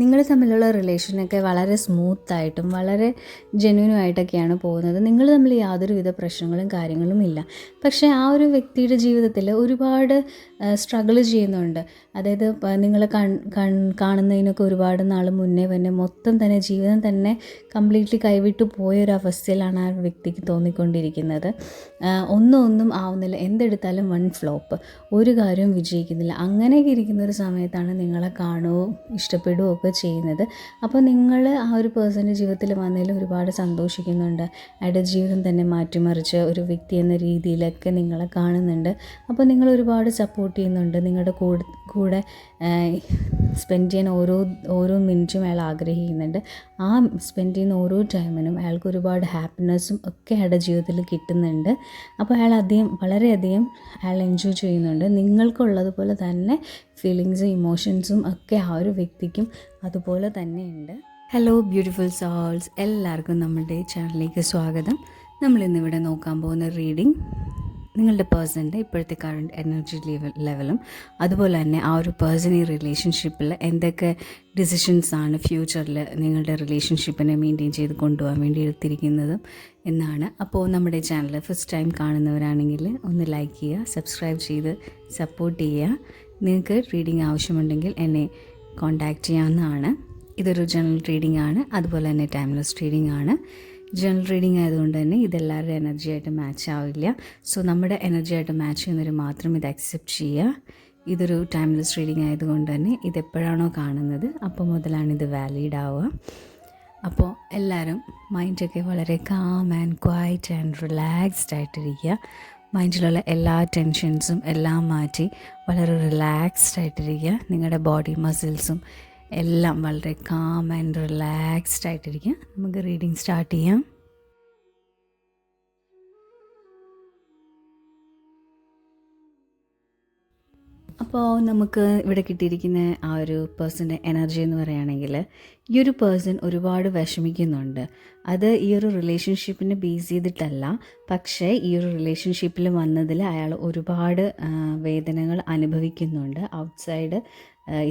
നിങ്ങൾ തമ്മിലുള്ള റിലേഷനൊക്കെ വളരെ സ്മൂത്തായിട്ടും വളരെ ജെന്യൂനുമായിട്ടൊക്കെയാണ് പോകുന്നത്. നിങ്ങൾ തമ്മിൽ യാതൊരുവിധ പ്രശ്നങ്ങളും കാര്യങ്ങളും ഇല്ല. പക്ഷേ ആ ഒരു വ്യക്തിയുടെ ജീവിതത്തിൽ ഒരുപാട് സ്ട്രഗിൾ ചെയ്യുന്നുണ്ട്. അതായത് നിങ്ങളെ കാണുന്നതിനൊക്കെ ഒരുപാട് നാൾ മുന്നേ തന്നെ മൊത്തം തന്നെ ജീവിതം തന്നെ കംപ്ലീറ്റ്ലി കൈവിട്ടു പോയൊരവസ്ഥയിലാണ് ആ വ്യക്തിക്ക് തോന്നിക്കൊണ്ടിരിക്കുന്നത്. ഒന്നും ആവുന്നില്ല, എന്തെടുത്താലും വൺ ഫ്ലോപ്പ്, ഒരു കാര്യവും വിജയിക്കുന്നില്ല. അങ്ങനെയൊക്കെ ഇരിക്കുന്ന ഒരു സമയത്താണ് നിങ്ങളെ കാണുകയും ഇഷ്ടപ്പെടുകയും ഒക്കെ ചെയ്യുന്നത്. അപ്പോൾ നിങ്ങൾ ആ ഒരു പേഴ്സൻ്റെ ജീവിതത്തിൽ വന്നതിൽ ഒരുപാട് സന്തോഷിക്കുന്നുണ്ട്. അയാളുടെ ജീവിതം തന്നെ മാറ്റിമറിച്ച ഒരു വ്യക്തി എന്ന രീതിയിലൊക്കെ നിങ്ങളെ കാണുന്നുണ്ട്. അപ്പോൾ നിങ്ങൾ ഒരുപാട് സപ്പോർട്ട് ചെയ്യുന്നുണ്ട്. നിങ്ങളുടെ കൂടെ സ്പെൻഡ് ചെയ്യാൻ ഓരോ മിനിറ്റും അയാൾ ആഗ്രഹിക്കുന്നുണ്ട്. ആ സ്പെൻഡ് ചെയ്യുന്ന ഓരോ ടൈമിനും അയാൾക്ക് ഒരുപാട് ഹാപ്പിനെസ്സും ഒക്കെ അയാളുടെ ജീവിതത്തിൽ കിട്ടുന്നുണ്ട്. അപ്പോൾ വളരെയധികം അയാൾ എൻജോയ് ചെയ്യുന്നുണ്ട്. നിങ്ങൾക്കുള്ളതുപോലെ തന്നെ ഫീലിങ്സും ഇമോഷൻസും ഒക്കെ ആ ഒരു വ്യക്തിക്കും അതുപോലെ തന്നെയുണ്ട്. ഹലോ ബ്യൂട്ടിഫുൾ സോൾസ്, എല്ലാവർക്കും നമ്മുടെ ചാനലിലേക്ക് സ്വാഗതം. നമ്മളിന്നിവിടെ നോക്കാൻ പോകുന്ന റീഡിംഗ് നിങ്ങളുടെ പേഴ്സൻ്റെ ഇപ്പോഴത്തെ കറണ്ട് എനർജി ലെവലും അതുപോലെ തന്നെ ആ ഒരു പേഴ്സൺ ഈ റിലേഷൻഷിപ്പിൽ എന്തൊക്കെ ഡിസിഷൻസാണ് ഫ്യൂച്ചറിൽ നിങ്ങളുടെ റിലേഷൻഷിപ്പിനെ മെയിൻറ്റെയിൻ ചെയ്ത് കൊണ്ടുപോകാൻ വേണ്ടി എടുത്തിരിക്കുന്നതും എന്നാണ്. അപ്പോൾ നമ്മുടെ ചാനൽ ഫസ്റ്റ് ടൈം കാണുന്നവരാണെങ്കിൽ ഒന്ന് ലൈക്ക് ചെയ്യുക, സബ്സ്ക്രൈബ് ചെയ്ത് സപ്പോർട്ട് ചെയ്യുക. നിങ്ങൾക്ക് റീഡിംഗ് ആവശ്യമുണ്ടെങ്കിൽ എന്നെ കോൺടാക്റ്റ് ചെയ്യാവുന്നതാണ്. ഇതൊരു ജനറൽ റീഡിംഗ് ആണ്, അതുപോലെ തന്നെ ടൈംലെസ് റീഡിംഗ് ആണ്. ജനറൽ റീഡിംഗ് ആയതുകൊണ്ട് തന്നെ ഇതെല്ലാവരുടെ എനർജിയായിട്ട് മാച്ച് ആവില്ല. സോ നമ്മുടെ എനർജിയായിട്ട് മാച്ച് ചെയ്യുന്നവർ മാത്രം ഇത് അക്സെപ്റ്റ് ചെയ്യുക. ഇതൊരു ടൈംലെസ് റീഡിംഗ് ആയതുകൊണ്ട് തന്നെ ഇതെപ്പോഴാണോ കാണുന്നത് അപ്പോൾ മുതലാണ് ഇത് വാലിഡ് ആവുക. അപ്പോൾ എല്ലാവരും മൈൻഡൊക്കെ വളരെ calm and quiet and relaxed ആയിട്ടിരിക്കുക. മൈൻഡിലുള്ള എല്ലാ ടെൻഷൻസും എല്ലാം മാറ്റി വളരെ റിലാക്സ്ഡ് ആയിട്ടിരിക്കുക. നിങ്ങളുടെ ബോഡി മസിൽസും എല്ലാം വളരെ കാം ആൻഡ് റിലാക്സ്ഡ് ആയിട്ടിരിക്കുക. നമുക്ക് റീഡിങ് സ്റ്റാർട്ട് ചെയ്യാം. അപ്പോൾ നമുക്ക് ഇവിടെ കിട്ടിയിരിക്കുന്ന ആ ഒരു പേഴ്സൻ്റെ എനർജി എന്ന് പറയുകയാണെങ്കിൽ ഈ ഒരു പേഴ്സൺ ഒരുപാട് വിഷമിക്കുന്നുണ്ട്. അത് ഈ ഒരു റിലേഷൻഷിപ്പിനെ ബേസ് ചെയ്തിട്ടല്ല, പക്ഷേ ഈ ഒരു റിലേഷൻഷിപ്പിൽ വന്നതിൽ അയാൾ ഒരുപാട് വേദനകൾ അനുഭവിക്കുന്നുണ്ട് ഔട്ട്സൈഡ്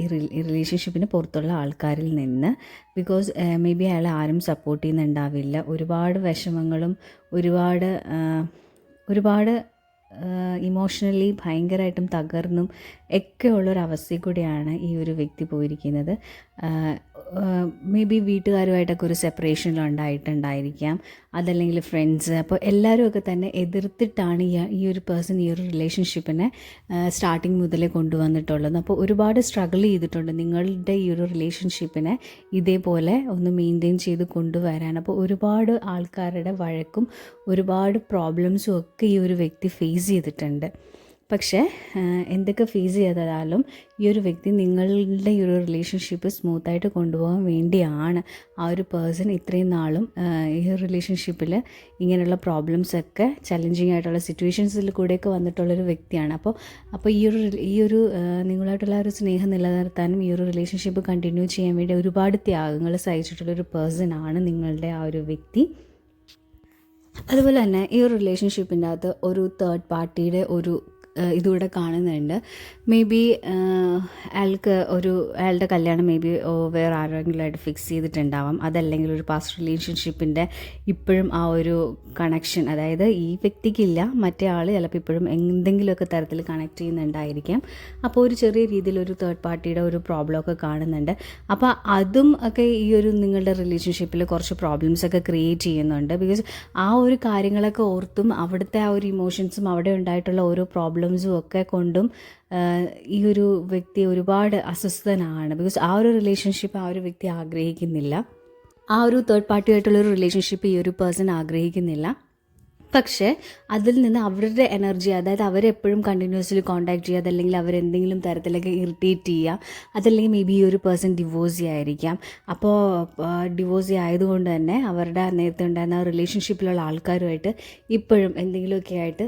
ഈ റിലേഷൻഷിപ്പിന് പുറത്തുള്ള ആൾക്കാരിൽ നിന്ന്. ബിക്കോസ് മേ ബി അയാൾ ആരും സപ്പോർട്ട് ചെയ്യുന്നുണ്ടാവില്ല. ഒരുപാട് വിഷമങ്ങളും ഒരുപാട് ഇമോഷണലി ഭയങ്കരമായിട്ടും തകർന്നും ഒക്കെ ഉള്ളൊരവസ്ഥയിൽ കൂടിയാണ് ഈ ഒരു വ്യക്തി പോയിരിക്കുന്നത്. മേ ബി വീട്ടുകാരുമായിട്ടൊക്കെ ഒരു സെപ്പറേഷനിലുണ്ടായിട്ടുണ്ടായിരിക്കാം, അതല്ലെങ്കിൽ ഫ്രണ്ട്സ്. അപ്പോൾ എല്ലാവരുമൊക്കെ തന്നെ എതിർത്തിട്ടാണ് ഈ ഒരു പേഴ്സൺ ഈ ഒരു റിലേഷൻഷിപ്പിനെ സ്റ്റാർട്ടിങ് മുതലേ കൊണ്ടുവന്നിട്ടുള്ളത്. അപ്പോൾ ഒരുപാട് സ്ട്രഗിൾ ചെയ്തിട്ടുണ്ട് നിങ്ങളുടെ ഈ ഒരു റിലേഷൻഷിപ്പിനെ ഇതേപോലെ ഒന്ന് മെയിൻറ്റെയിൻ ചെയ്ത് കൊണ്ടുവരാൻ. അപ്പോൾ ഒരുപാട് ആൾക്കാരുടെ വഴക്കും ഒരുപാട് പ്രോബ്ലംസും ഒക്കെ ഈ ഒരു വ്യക്തി ഫേസ് ചെയ്തിട്ടുണ്ട്. പക്ഷേ എന്തൊക്കെ ഫേസ് ചെയ്താലും ഈ ഒരു വ്യക്തി നിങ്ങളുടെ ഈ ഒരു റിലേഷൻഷിപ്പ് സ്മൂത്തായിട്ട് കൊണ്ടുപോകാൻ വേണ്ടിയാണ് ആ ഒരു പേഴ്സൺ ഇത്രയും നാളും ഈ റിലേഷൻഷിപ്പിൽ ഇങ്ങനെയുള്ള പ്രോബ്ലംസൊക്കെ ചലഞ്ചിങ് ആയിട്ടുള്ള സിറ്റുവേഷൻസിൽ കൂടെയൊക്കെ വന്നിട്ടുള്ളൊരു വ്യക്തിയാണ്. അപ്പോൾ ഈ ഒരു നിങ്ങളായിട്ടുള്ള ഒരു സ്നേഹം നിലനിർത്താനും ഈ ഒരു റിലേഷൻഷിപ്പ് കണ്ടിന്യൂ ചെയ്യാൻ വേണ്ടി ഒരുപാട് ത്യാഗങ്ങൾ സഹിച്ചിട്ടുള്ളൊരു പേഴ്സണാണ് നിങ്ങളുടെ ആ ഒരു വ്യക്ി. അതുപോലെ തന്നെ ഈ ഒരു റിലേഷൻഷിപ്പിൻ്റെ അകത്ത് ഒരു തേർഡ് പാർട്ടിയുടെ ഒരു ഇതുകൂടെ കാണുന്നുണ്ട്. മേ ബി അയാളുടെ കല്യാണം മേ ബി വേറെ ആരെങ്കിലുമായിട്ട് ഫിക്സ് ചെയ്തിട്ടുണ്ടാവാം. അതല്ലെങ്കിൽ ഒരു പാസ്റ്റ് റിലേഷൻഷിപ്പിൻ്റെ ഇപ്പോഴും ആ ഒരു കണക്ഷൻ, അതായത് ഈ വ്യക്തിക്കില്ല, മറ്റേ ആൾ ചിലപ്പോൾ ഇപ്പോഴും എന്തെങ്കിലുമൊക്കെ തരത്തിൽ കണക്ട് ചെയ്യുന്നുണ്ടായിരിക്കാം. അപ്പോൾ ഒരു ചെറിയ രീതിയിൽ ഒരു തേർഡ് പാർട്ടിയുടെ ഒരു പ്രോബ്ലമൊക്കെ കാണുന്നുണ്ട്. അപ്പോൾ അതും ഒക്കെ ഈ ഒരു നിങ്ങളുടെ റിലേഷൻഷിപ്പിൽ കുറച്ച് പ്രോബ്ലംസൊക്കെ ക്രിയേറ്റ് ചെയ്യുന്നുണ്ട്. ബിക്കോസ് ആ ഒരു കാര്യങ്ങളൊക്കെ ഓർത്തും അവിടുത്തെ ആ ഒരു ഇമോഷൻസും അവിടെ ഉണ്ടായിട്ടുള്ള ഓരോ പ്രോബ്ലംസും ഒക്കെ കൊണ്ടും ഈ ഒരു വ്യക്തി ഒരുപാട് അസ്വസ്ഥനാണ്. ബിക്കോസ് ആ ഒരു റിലേഷൻഷിപ്പ് ആ ഒരു വ്യക്തി ആഗ്രഹിക്കുന്നില്ല. ആ ഒരു തേർഡ് പാർട്ടിയായിട്ടുള്ളൊരു റിലേഷൻഷിപ്പ് ഈ ഒരു പേഴ്സൺ ആഗ്രഹിക്കുന്നില്ല. പക്ഷേ അതിൽ നിന്ന് അവരുടെ എനർജി, അതായത് അവരെപ്പോഴും കണ്ടിന്യൂസ്ലി കോൺടാക്ട് ചെയ്യുക, അതല്ലെങ്കിൽ അവരെന്തെങ്കിലും തരത്തിലൊക്കെ ഇറിറ്റേറ്റ് ചെയ്യുക, അതല്ലെങ്കിൽ മേ ബി ഈ ഒരു പേഴ്സൺ ഡിവോഴ്സി ആയിരിക്കാം. അപ്പോൾ ഡിവോഴ്സി ആയതുകൊണ്ട് തന്നെ അവരുടെ നേരത്തെ ഉണ്ടായിരുന്ന റിലേഷൻഷിപ്പിലുള്ള ആൾക്കാരുമായിട്ട് ഇപ്പോഴും എന്തെങ്കിലുമൊക്കെ ആയിട്ട്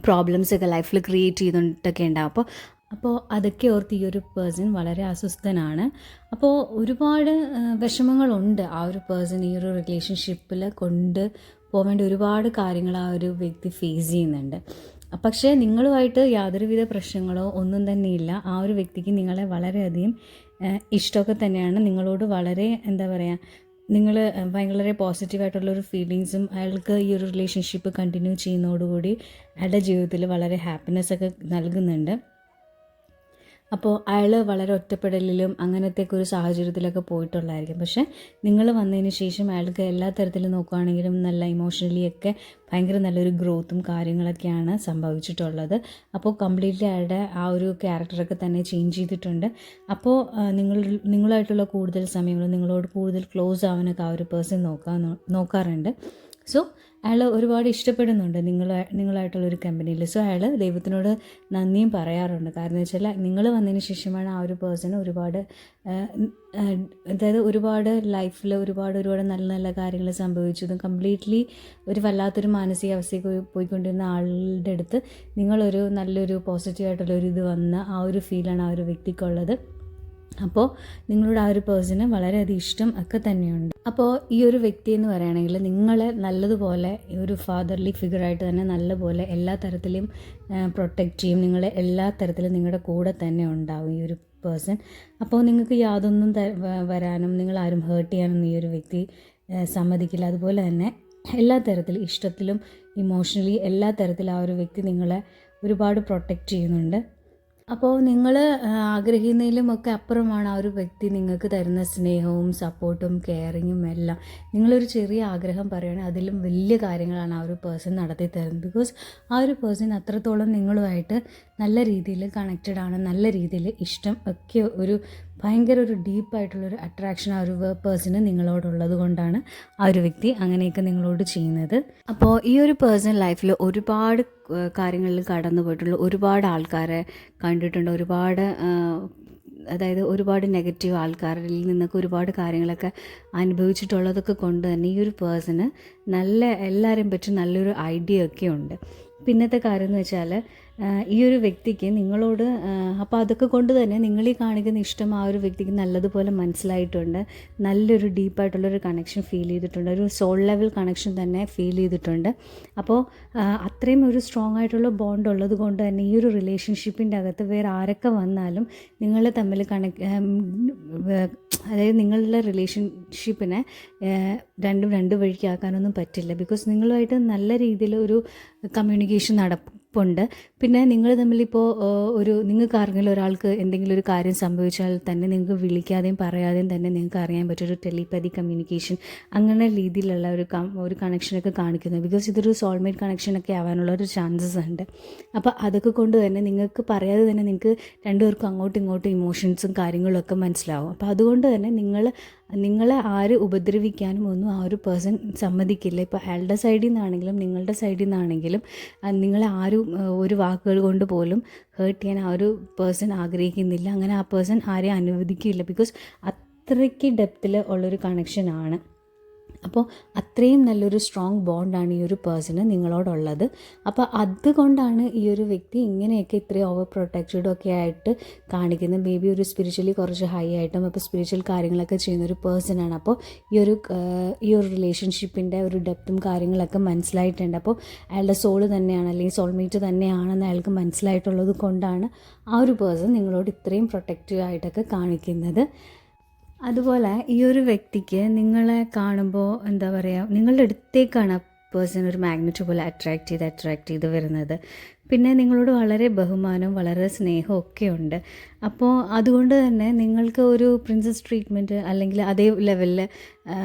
പ്രോബ്ലംസൊക്കെ ലൈഫിൽ ക്രിയേറ്റ് ചെയ്തിട്ടൊക്കെ ഉണ്ടാവും. അപ്പോൾ അതൊക്കെ ഓർത്ത് ഈ ഒരു പേഴ്സൺ വളരെ അസ്വസ്ഥനാണ്. അപ്പോൾ ഒരുപാട് വിഷമങ്ങളുണ്ട് ആ ഒരു പേഴ്സൺ ഈ ഒരു റിലേഷൻഷിപ്പിൽ കൊണ്ട് പോവേണ്ട ഒരുപാട് കാര്യങ്ങൾ ആ ഒരു വ്യക്തി ഫേസ് ചെയ്യുന്നുണ്ട്. പക്ഷേ നിങ്ങളുമായിട്ട് യാതൊരുവിധ പ്രശ്നങ്ങളോ ഒന്നും തന്നെയില്ല. ആ ഒരു വ്യക്തിക്ക് നിങ്ങളെ വളരെയധികം ഇഷ്ടമൊക്കെ തന്നെയാണ്. നിങ്ങളോട് വളരെ എന്താ പറയുക, നിങ്ങൾ വളരെ പോസിറ്റീവായിട്ടുള്ളൊരു ഫീലിങ്സും അയാൾക്ക് ഈ ഒരു റിലേഷൻഷിപ്പ് കണ്ടിന്യൂ ചെയ്യുന്നതോടുകൂടി അയാളുടെ ജീവിതത്തിൽ വളരെ ഹാപ്പിനെസ്സൊക്കെ നൽകുന്നുണ്ട്. അപ്പോൾ അയാൾ വളരെ ഒറ്റപ്പെടലിലും അങ്ങനത്തെയൊക്കെ ഒരു സാഹചര്യത്തിലൊക്കെ പോയിട്ടുള്ളതായിരിക്കും. പക്ഷേ നിങ്ങൾ വന്നതിന് ശേഷം അയാൾക്ക് എല്ലാ തരത്തിലും നോക്കുകയാണെങ്കിലും നല്ല ഇമോഷണലി ഒക്കെ ഭയങ്കര നല്ലൊരു ഗ്രോത്തും കാര്യങ്ങളൊക്കെയാണ് സംഭവിച്ചിട്ടുള്ളത്. അപ്പോൾ കംപ്ലീറ്റ്ലി അയാളുടെ ആ ഒരു ക്യാരക്ടറൊക്കെ തന്നെ ചേഞ്ച് ചെയ്തിട്ടുണ്ട്. അപ്പോൾ നിങ്ങളായിട്ടുള്ള കൂടുതൽ സമയങ്ങളും നിങ്ങളോട് കൂടുതൽ ക്ലോസ് ആവാനൊക്കെ ആ ഒരു പേഴ്സൺ നോക്കാറുണ്ട്. സോ അയാൾ ഒരുപാട് ഇഷ്ടപ്പെടുന്നുണ്ട് നിങ്ങളായിട്ടുള്ളൊരു കമ്പനിയിൽ. സോ അയാൾ ദൈവത്തിനോട് നന്ദിയും പറയാറുണ്ട്. കാരണം എന്ന് വെച്ചാൽ നിങ്ങൾ വന്നതിന് ശേഷമാണ് ആ ഒരു പേഴ്സൺ ഒരുപാട് അതായത് ഒരുപാട് ലൈഫിൽ ഒരുപാട് നല്ല നല്ല കാര്യങ്ങൾ സംഭവിച്ചതും കംപ്ലീറ്റ്ലി ഒരു വല്ലാത്തൊരു മാനസികാവസ്ഥയ്ക്ക് പോയിക്കൊണ്ടിരുന്ന ആളുടെ അടുത്ത് നിങ്ങളൊരു നല്ലൊരു പോസിറ്റീവായിട്ടുള്ളൊരു ഇത് വന്ന ആ ഒരു ഫീലാണ് ആ ഒരു വ്യക്തിക്കുള്ളത്. അപ്പോൾ നിങ്ങളോട് ആ ഒരു പേഴ്സണ് വളരെയധികം ഇഷ്ടം ഒക്കെ തന്നെയുണ്ട്. അപ്പോൾ ഈ ഒരു വ്യക്തി എന്ന് പറയുകയാണെങ്കിൽ നിങ്ങളെ നല്ലതുപോലെ ഒരു ഫാദർലി ഫിഗറായിട്ട് തന്നെ നല്ലപോലെ എല്ലാ തരത്തിലും പ്രൊട്ടക്റ്റ് ചെയ്യും. നിങ്ങളെ എല്ലാ തരത്തിലും നിങ്ങളുടെ കൂടെ തന്നെ ഉണ്ടാവും ഈ ഒരു പേഴ്സൺ. അപ്പോൾ നിങ്ങൾക്ക് യാതൊന്നും വരാനും നിങ്ങളാരും ഹേർട്ട് ചെയ്യാനും ഈ ഒരു വ്യക്തി സമ്മതിക്കില്ല. അതുപോലെ തന്നെ എല്ലാ തരത്തിലും ഇഷ്ടത്തിലും ഇമോഷണലി എല്ലാ തരത്തിലും ആ ഒരു വ്യക്തി നിങ്ങളെ ഒരുപാട് പ്രൊട്ടക്റ്റ് ചെയ്യുന്നുണ്ട്. അപ്പോൾ നിങ്ങൾ ആഗ്രഹിക്കുന്നതിലും ഒക്കെ അപ്പുറമാണ് ആ ഒരു വ്യക്തി നിങ്ങൾക്ക് തരുന്ന സ്നേഹവും സപ്പോർട്ടും കെയറിങ്ങും എല്ലാം. നിങ്ങളൊരു ചെറിയ ആഗ്രഹം പറയുകയാണെങ്കിൽ അതിലും വലിയ കാര്യങ്ങളാണ് ആ ഒരു പേഴ്സൺ നടത്തി തരുന്നത്. ബിക്കോസ് ആ ഒരു പേഴ്സൺ അത്രത്തോളം നിങ്ങളുമായിട്ട് നല്ല രീതിയിൽ കണക്റ്റഡ് ആണ്, നല്ല രീതിയിൽ ഇഷ്ടം ഒക്കെ ഒരു ഭയങ്കര ഒരു ഡീപ്പായിട്ടുള്ളൊരു അട്രാക്ഷൻ ആ ഒരു പേഴ്സണ് നിങ്ങളോടുള്ളത് കൊണ്ടാണ് ആ ഒരു വ്യക്തി അങ്ങനെയൊക്കെ നിങ്ങളോട് ചെയ്യുന്നത്. അപ്പോൾ ഈ ഒരു പേഴ്സൺ ലൈഫിൽ ഒരുപാട് കാര്യങ്ങളിൽ കടന്നു പോയിട്ടുള്ള ഒരുപാട് ആൾക്കാരെ കണ്ടിട്ടുണ്ട്. അതായത് ഒരുപാട് നെഗറ്റീവ് ആൾക്കാരിൽ നിന്നൊക്കെ ഒരുപാട് കാര്യങ്ങളൊക്കെ അനുഭവിച്ചിട്ടുള്ളതൊക്കെ കൊണ്ട് തന്നെ ഈ ഒരു പേഴ്സണ് എല്ലാവരെയും പറ്റി നല്ലൊരു ഐഡിയ ഒക്കെ ഉണ്ട്. പിന്നത്തെ കാര്യം എന്ന് വെച്ചാൽ ഈ ഒരു വ്യക്തിക്ക് നിങ്ങളോട് അപ്പോൾ അതൊക്കെ കൊണ്ട് തന്നെ നിങ്ങളീ കാണിക്കുന്ന ഇഷ്ടം ആ ഒരു വ്യക്തിക്ക് നല്ലതുപോലെ മനസ്സിലായിട്ടുണ്ട്. നല്ലൊരു ഡീപ്പായിട്ടുള്ളൊരു കണക്ഷൻ ഫീൽ ചെയ്തിട്ടുണ്ട്. ഒരു സോൾ ലെവൽ കണക്ഷൻ തന്നെ ഫീൽ ചെയ്തിട്ടുണ്ട്. അപ്പോൾ അത്രയും ഒരു സ്ട്രോങ് ആയിട്ടുള്ള ബോണ്ട് ഉള്ളത് കൊണ്ട് തന്നെ ഈ ഒരു റിലേഷൻഷിപ്പിൻ്റെ അകത്ത് വേറെ ആരൊക്കെ വന്നാലും നിങ്ങൾ തമ്മിൽ അതായത് നിങ്ങളുടെ റിലേഷൻഷിപ്പിനെ രണ്ട് വഴിക്കാക്കാനൊന്നും പറ്റില്ല. ബിക്കോസ് നിങ്ങളുമായിട്ട് നല്ല രീതിയിൽ ഒരു കമ്മ്യൂണിക്കേഷൻ നടപ്പുണ്ട്. പിന്നെ നിങ്ങൾ തമ്മിലിപ്പോൾ നിങ്ങൾക്ക് ആരെങ്കിലും ഒരാൾക്ക് എന്തെങ്കിലും ഒരു കാര്യം സംഭവിച്ചാൽ തന്നെ നിങ്ങൾക്ക് വിളിക്കാതെയും പറയാതെയും തന്നെ നിങ്ങൾക്ക് അറിയാൻ പറ്റും. ഒരു ടെലിപ്പതി കമ്മ്യൂണിക്കേഷൻ അങ്ങനെ രീതിയിലുള്ള ഒരു കണക്ഷനൊക്കെ കാണിക്കുന്നത്. ബിക്കോസ് ഇതൊരു സോൾമേറ്റ് കണക്ഷനൊക്കെ ആവാനുള്ള ഒരു ചാൻസസ് ഉണ്ട്. അപ്പോൾ അതൊക്കെ കൊണ്ട് തന്നെ നിങ്ങൾക്ക് പറയാതെ തന്നെ നിങ്ങൾക്ക് രണ്ടുപേർക്കും അങ്ങോട്ടും ഇങ്ങോട്ടും ഇമോഷൻസും കാര്യങ്ങളൊക്കെ മനസ്സിലാവും. അപ്പോൾ അതുകൊണ്ട് തന്നെ നിങ്ങളെ ആര് ഉപദ്രവിക്കാനും ഒന്നും ആ ഒരു പേഴ്സൺ സമ്മതിക്കില്ല. ഇപ്പോൾ അയാളുടെ സൈഡിൽ നിന്നാണെങ്കിലും നിങ്ങളുടെ സൈഡിൽ നിന്നാണെങ്കിലും നിങ്ങളെ ആരും ഒരു വാക്കുകൾ കൊണ്ട് പോലും ഹേർട്ട് ചെയ്യാൻ ആ ഒരു പേഴ്സൺ ആഗ്രഹിക്കുന്നില്ല. അങ്ങനെ ആ പേഴ്സൺ ആരെയും അനുവദിക്കില്ല. ബിക്കോസ് അത്രയ്ക്ക് ഡെപ്തിൽ ഉള്ളൊരു കണക്ഷനാണ്. അപ്പോൾ അത്രയും നല്ലൊരു സ്ട്രോങ് ബോണ്ടാണ് ഈ ഒരു പേഴ്സണ് നിങ്ങളോടുള്ളത്. അപ്പോൾ അതുകൊണ്ടാണ് ഈ ഒരു വ്യക്തി ഇങ്ങനെയൊക്കെ ഇത്രയും ഓവർ പ്രൊട്ടക്റ്റഡും ഒക്കെ ആയിട്ട് കാണിക്കുന്നത്. മേ ബി ഒരു സ്പിരിച്വലി കുറച്ച് ഹൈ ആയിട്ടും അപ്പോൾ സ്പിരിച്വൽ കാര്യങ്ങളൊക്കെ ചെയ്യുന്നൊരു പേഴ്സണാണ്. അപ്പോൾ ഈ ഒരു റിലേഷൻഷിപ്പിൻ്റെ ഒരു ഡെപ്തും കാര്യങ്ങളൊക്കെ മനസ്സിലായിട്ടുണ്ട്. അപ്പോൾ അയാളുടെ സോള് തന്നെയാണ് അല്ലെങ്കിൽ സോൾമേറ്റ് തന്നെയാണെന്ന് അയാൾക്ക് മനസ്സിലായിട്ടുള്ളത് കൊണ്ടാണ് ആ ഒരു പേഴ്സൺ നിങ്ങളോട് ഇത്രയും പ്രൊട്ടക്റ്റീവ് ആയിട്ടൊക്കെ കാണിക്കുന്നത്. അതുപോലെ ഈ ഒരു വ്യക്തിക്ക് നിങ്ങളെ കാണുമ്പോൾ എന്താ പറയുക, നിങ്ങളുടെ അടുത്തേക്കാണ് ആ പേഴ്സൺ ഒരു മാഗ്നറ്റ് പോലെ അട്രാക്റ്റ് ചെയ്ത് വരുന്നത്. പിന്നെ നിങ്ങളോട് വളരെ ബഹുമാനവും വളരെ സ്നേഹവും ഒക്കെ ഉണ്ട്. അപ്പോൾ അതുകൊണ്ട് തന്നെ നിങ്ങൾക്ക് ഒരു പ്രിൻസസ് ട്രീറ്റ്മെൻറ്റ് അല്ലെങ്കിൽ അതേ ലെവലിൽ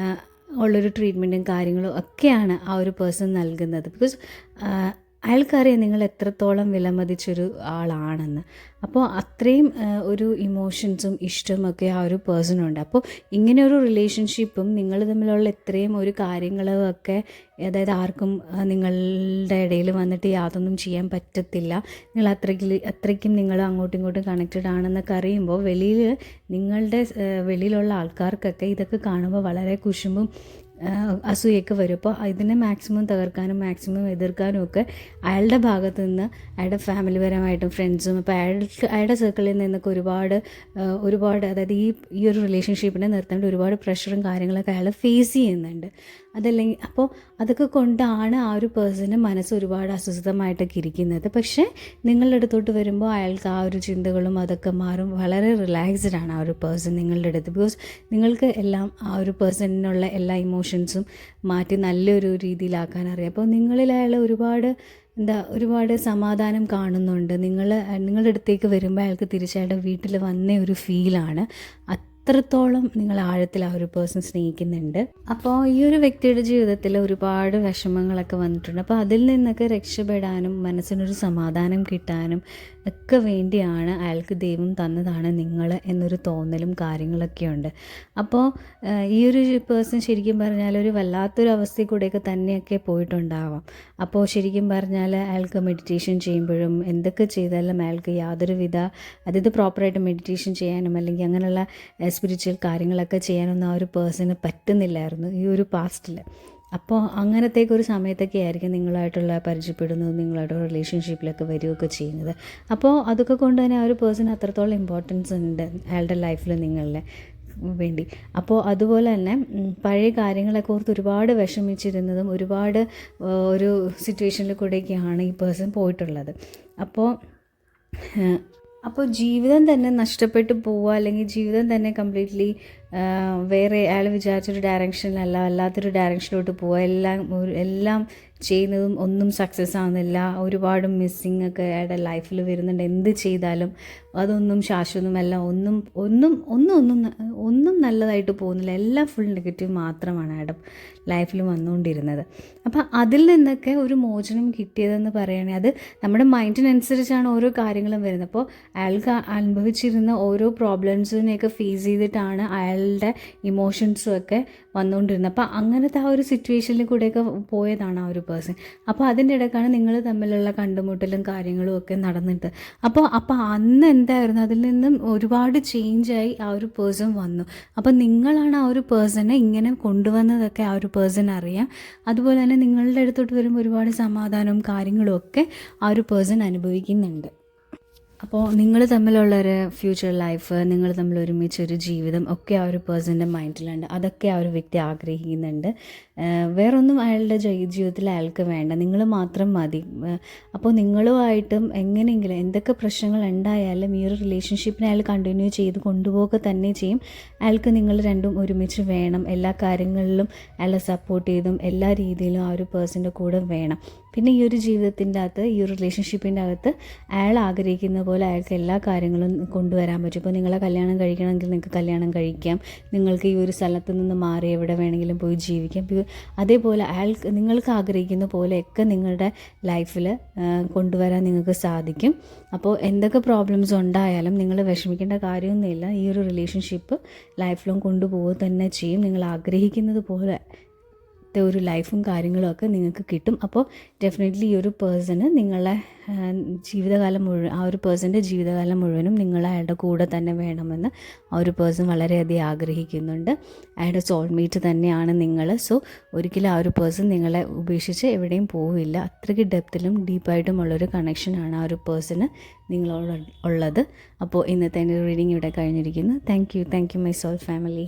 ഉള്ളൊരു ട്രീറ്റ്മെൻറ്റും കാര്യങ്ങളും ഒക്കെയാണ് ആ ഒരു പേഴ്സൺ നൽകുന്നത്. ബിക്കോസ് അയാൾക്കറിയാം നിങ്ങൾ എത്രത്തോളം വിലമതിച്ചൊരു ആളാണെന്ന്. അപ്പോൾ അത്രയും ഒരു ഇമോഷൻസും ഇഷ്ടമൊക്കെ ആ ഒരു പേഴ്സണുണ്ട്. അപ്പോൾ ഇങ്ങനെ ഒരു റിലേഷൻഷിപ്പും നിങ്ങൾ തമ്മിലുള്ള ഇത്രയും ഒരു കാര്യങ്ങളും ഒക്കെ അതായത് ആർക്കും നിങ്ങളുടെ ഇടയിൽ വന്നിട്ട് യാതൊന്നും ചെയ്യാൻ പറ്റത്തില്ല. നിങ്ങൾ അത്രയ്ക്കും നിങ്ങൾ അങ്ങോട്ടും ഇങ്ങോട്ടും കണക്റ്റഡ് ആണെന്നൊക്കെ അറിയുമ്പോൾ വെളിയിലുള്ള ആൾക്കാർക്കൊക്കെ ഇതൊക്കെ കാണുമ്പോൾ വളരെ കുശുമ്പും അസൂയൊക്കെ വരും. അപ്പോൾ ഇതിനെ മാക്സിമം തകർക്കാനും മാക്സിമം എതിർക്കാനും ഒക്കെ അയാളുടെ ഭാഗത്തു നിന്ന് അയാളുടെ ഫാമിലി പരമായിട്ടും ഫ്രണ്ട്സും അപ്പോൾ അയാളുടെ സർക്കിളിൽ നിന്നൊക്കെ ഒരുപാട് അതായത് ഈ ഒരു റിലേഷൻഷിപ്പിനെ നിർത്തേണ്ട ഒരുപാട് പ്രഷറും കാര്യങ്ങളൊക്കെ അയാൾ ഫേസ് ചെയ്യുന്നുണ്ട്. അതല്ലെങ്കിൽ അപ്പോൾ അതൊക്കെ കൊണ്ടാണ് ആ ഒരു പേഴ്സണ് മനസ്സ് ഒരുപാട് അസ്വസ്ഥമായിട്ടൊക്കെ ഇരിക്കുന്നത്. പക്ഷേ നിങ്ങളുടെ അടുത്തോട്ട് വരുമ്പോൾ അയാൾക്ക് ആ ഒരു ചിന്തകളും അതൊക്കെ മാറും. വളരെ റിലാക്സ്ഡ് ആണ് ആ ഒരു പേഴ്സൺ നിങ്ങളുടെ അടുത്ത്. ബിക്കോസ് നിങ്ങൾക്ക് എല്ലാം ആ ഒരു പേഴ്സണിനുള്ള എല്ലാ ഇമോഷൻസും മാറ്റി നല്ലൊരു രീതിയിലാക്കാൻ അറിയാം. അപ്പോൾ നിങ്ങളിൽ അയാൾ ഒരുപാട് സമാധാനം കാണുന്നുണ്ട്. നിങ്ങളുടെ അടുത്തേക്ക് വരുമ്പോൾ അയാൾക്ക് തിരിച്ചയാളുടെ വീട്ടിൽ വന്ന ഒരു ഫീലാണ്. അത്രത്തോളം നിങ്ങൾ ആഴത്തിൽ ആ ഒരു പേഴ്സൺ സ്നേഹിക്കുന്നുണ്ട്. അപ്പോൾ ഈ ഒരു വ്യക്തിയുടെ ജീവിതത്തിൽ ഒരുപാട് വിഷമങ്ങളൊക്കെ വന്നിട്ടുണ്ട്. അപ്പോൾ അതിൽ നിന്നൊക്കെ രക്ഷപ്പെടാനും മനസ്സിനൊരു സമാധാനം കിട്ടാനും ഒക്കെ വേണ്ടിയാണ് അയാൾക്ക് ദൈവം തന്നതാണ് നിങ്ങൾ എന്നൊരു തോന്നലും കാര്യങ്ങളൊക്കെ ഉണ്ട്. അപ്പോൾ ഈ ഒരു പേഴ്സൺ ശരിക്കും പറഞ്ഞാൽ ഒരു വല്ലാത്തൊരു അവസ്ഥയിൽ കൂടെയൊക്കെ തന്നെയൊക്കെ പോയിട്ടുണ്ടാവാം. അപ്പോൾ ശരിക്കും പറഞ്ഞാൽ അയാൾക്ക് മെഡിറ്റേഷൻ ചെയ്യുമ്പോഴും എന്തൊക്കെ ചെയ്താലും അയാൾക്ക് യാതൊരുവിധ അതായത് പ്രോപ്പറായിട്ട് മെഡിറ്റേഷൻ ചെയ്യാനും അല്ലെങ്കിൽ അങ്ങനെയുള്ള സ്പിരിച്വൽ കാര്യങ്ങളൊക്കെ ചെയ്യാനൊന്നും ആ ഒരു പേഴ്സണ് പറ്റുന്നില്ലായിരുന്നു ഈ ഒരു പാസ്റ്റിൽ. അപ്പോൾ അങ്ങനത്തേക്കൊരു സമയത്തൊക്കെ ആയിരിക്കും നിങ്ങളായിട്ടുള്ള പരിചയപ്പെടുന്നതും നിങ്ങളായിട്ടുള്ള റിലേഷൻഷിപ്പിലൊക്കെ വരികയൊക്കെ ചെയ്യുന്നത്. അപ്പോൾ അതൊക്കെ കൊണ്ട് തന്നെ ആ ഒരു പേഴ്സൺ അത്രത്തോളം ഇമ്പോർട്ടൻസ് ഉണ്ട് അയാളുടെ ലൈഫിൽ നിങ്ങളുടെ വേണ്ടി. അപ്പോൾ അതുപോലെ തന്നെ പഴയ കാര്യങ്ങളൊക്കെ ഓർത്ത് ഒരുപാട് വിഷമിച്ചിരുന്നതും ഒരുപാട് ഒരു സിറ്റുവേഷനിൽ കൂടെയൊക്കെയാണ് ഈ പേഴ്സൺ പോയിട്ടുള്ളത്. അപ്പോൾ ജീവിതം തന്നെ നഷ്ടപ്പെട്ടു പോവുക അല്ലെങ്കിൽ ജീവിതം തന്നെ കംപ്ലീറ്റ്ലി വേറെ അയാൾ വിചാരിച്ചൊരു ഡയറക്ഷനിലല്ല അല്ലാത്തൊരു ഡയറക്ഷനിലോട്ട് പോവുക. എല്ലാം ചെയ്യുന്നതും ഒന്നും സക്സസ് ആവുന്നില്ല. ഒരുപാട് മിസ്സിങ് ഒക്കെ അയാളുടെ ലൈഫിൽ വരുന്നുണ്ട്. എന്ത് ചെയ്താലും അതൊന്നും ശാശ്വതമല്ല. ഒന്നും നല്ലതായിട്ട് പോകുന്നില്ല. എല്ലാം ഫുൾ നെഗറ്റീവ് മാത്രമാണ് അയാളുടെ ലൈഫിൽ വന്നുകൊണ്ടിരുന്നത്. അപ്പം അതിൽ നിന്നൊക്കെ ഒരു മോചനം കിട്ടിയതെന്ന് പറയുകയാണെങ്കിൽ അത് നമ്മുടെ മൈൻഡിനനുസരിച്ചാണ് ഓരോ കാര്യങ്ങളും വരുന്നത്. അപ്പോൾ അയാൾക്ക് അനുഭവിച്ചിരുന്ന ഓരോ പ്രോബ്ലംസിനെയൊക്കെ ഫേസ് ചെയ്തിട്ടാണ് അയാളുടെ ഇമോഷൻസും ഒക്കെ വന്നുകൊണ്ടിരുന്നത്. അപ്പോൾ അങ്ങനത്തെ ആ ഒരു സിറ്റുവേഷനിൽ കൂടെയൊക്കെ പോയതാണ് ആ ഒരു പേഴ്സൺ. അപ്പോൾ അതിൻ്റെ ഇടയ്ക്കാണ് നിങ്ങൾ തമ്മിലുള്ള കണ്ടുമുട്ടലും കാര്യങ്ങളും ഒക്കെ നടന്നിട്ട് അപ്പോൾ അന്ന് എന്തായിരുന്നു അതിൽ നിന്നും ഒരുപാട് ചേഞ്ചായി ആ ഒരു പേഴ്സൺ വന്നു. അപ്പോൾ നിങ്ങളാണ് ആ ഒരു പേഴ്സണെ ഇങ്ങനെ കൊണ്ടുവന്നതൊക്കെ ആ ഒരു പേഴ്സൺ അറിയാം. അതുപോലെ തന്നെ നിങ്ങളുടെ അടുത്തോട്ട് വരുമ്പോൾ ഒരുപാട് സമാധാനവും കാര്യങ്ങളും ഒക്കെ ആ ഒരു പേഴ്സൺ അനുഭവിക്കുന്നുണ്ട്. അപ്പോൾ നിങ്ങൾ തമ്മിലുള്ളൊരു ഫ്യൂച്ചർ ലൈഫ്, നിങ്ങൾ തമ്മിൽ ഒരുമിച്ചൊരു ജീവിതം ഒക്കെ ആ ഒരു പേഴ്സൻ്റെ മൈൻഡിലുണ്ട്. അതൊക്കെ ആ ഒരു വ്യക്തി ആഗ്രഹിക്കുന്നുണ്ട്. വേറൊന്നും അയാളുടെ ജീവിതത്തിൽ അയാൾക്ക് വേണ്ട, നിങ്ങൾ മാത്രം മതി. അപ്പോൾ നിങ്ങളുമായിട്ടും എങ്ങനെയെങ്കിലും എന്തൊക്കെ പ്രശ്നങ്ങൾ ഉണ്ടായാലും ഈ ഒരു റിലേഷൻഷിപ്പിനെ അയാൾ കണ്ടിന്യൂ ചെയ്ത് കൊണ്ടുപോവുക തന്നെ ചെയ്യും. അയാൾക്ക് നിങ്ങൾ രണ്ടും ഒരുമിച്ച് വേണം. എല്ലാ കാര്യങ്ങളിലും അയാളെ സപ്പോർട്ട് ചെയ്തും എല്ലാ രീതിയിലും ആ ഒരു പേഴ്സൻ്റെ കൂടെ വേണം. പിന്നെ ഈ ഒരു ജീവിതത്തിൻ്റെ അകത്ത് ഈ ഒരു റിലേഷൻഷിപ്പിൻ്റെ അകത്ത് അയാൾ ആഗ്രഹിക്കുന്ന പോലെ അയാൾക്ക് എല്ലാ കാര്യങ്ങളും കൊണ്ടുവരാൻ പറ്റും. ഇപ്പോൾ നിങ്ങളെ കല്യാണം കഴിക്കണമെങ്കിൽ നിങ്ങൾക്ക് കല്യാണം കഴിക്കാം. നിങ്ങൾക്ക് ഈ ഒരു സ്ഥലത്ത് നിന്ന് മാറി എവിടെ വേണമെങ്കിലും പോയി ജീവിക്കാം. അതേപോലെ നിങ്ങൾക്ക് ആഗ്രഹിക്കുന്ന പോലെയൊക്കെ നിങ്ങളുടെ ലൈഫിൽ കൊണ്ടുവരാൻ നിങ്ങൾക്ക് സാധിക്കും. അപ്പോൾ എന്തൊക്കെ പ്രോബ്ലംസ് ഉണ്ടായാലും നിങ്ങൾ വിഷമിക്കേണ്ട കാര്യമൊന്നുമില്ല. ഈ ഒരു റിലേഷൻഷിപ്പ് ലൈഫ് ലോങ് കൊണ്ടുപോവുക തന്നെ ചെയ്യും. നിങ്ങൾ ആഗ്രഹിക്കുന്നത് പോലെ ഒരു ലൈഫും കാര്യങ്ങളും ഒക്കെ നിങ്ങൾക്ക് കിട്ടും. അപ്പോൾ ഡെഫിനറ്റ്ലി ഈ ഒരു പേഴ്സണ് നിങ്ങളെ ജീവിതകാലം മുഴുവൻ ആ ഒരു പേഴ്സൻ്റെ ജീവിതകാലം മുഴുവനും നിങ്ങൾ അയാളുടെ കൂടെ തന്നെ വേണമെന്ന് ആ ഒരു പേഴ്സൺ വളരെയധികം ആഗ്രഹിക്കുന്നുണ്ട്. അയാളുടെ സോൾമേറ്റ് തന്നെയാണ് നിങ്ങൾ. സോ ഒരിക്കലും ആ ഒരു പേഴ്സൺ നിങ്ങളെ ഉപേക്ഷിച്ച് എവിടെയും പോവില്ല. അത്രയ്ക്ക് ഡെപ്തിലും ഡീപ്പായിട്ടുമുള്ളൊരു കണക്ഷനാണ് ആ ഒരു പേഴ്സണ് നിങ്ങളോട് ഉള്ളത്. അപ്പോൾ ഇന്നത്തെ എൻ്റെ റീഡിങ് ഇവിടെ കഴിഞ്ഞിരിക്കുന്നു. Thank you my soul family.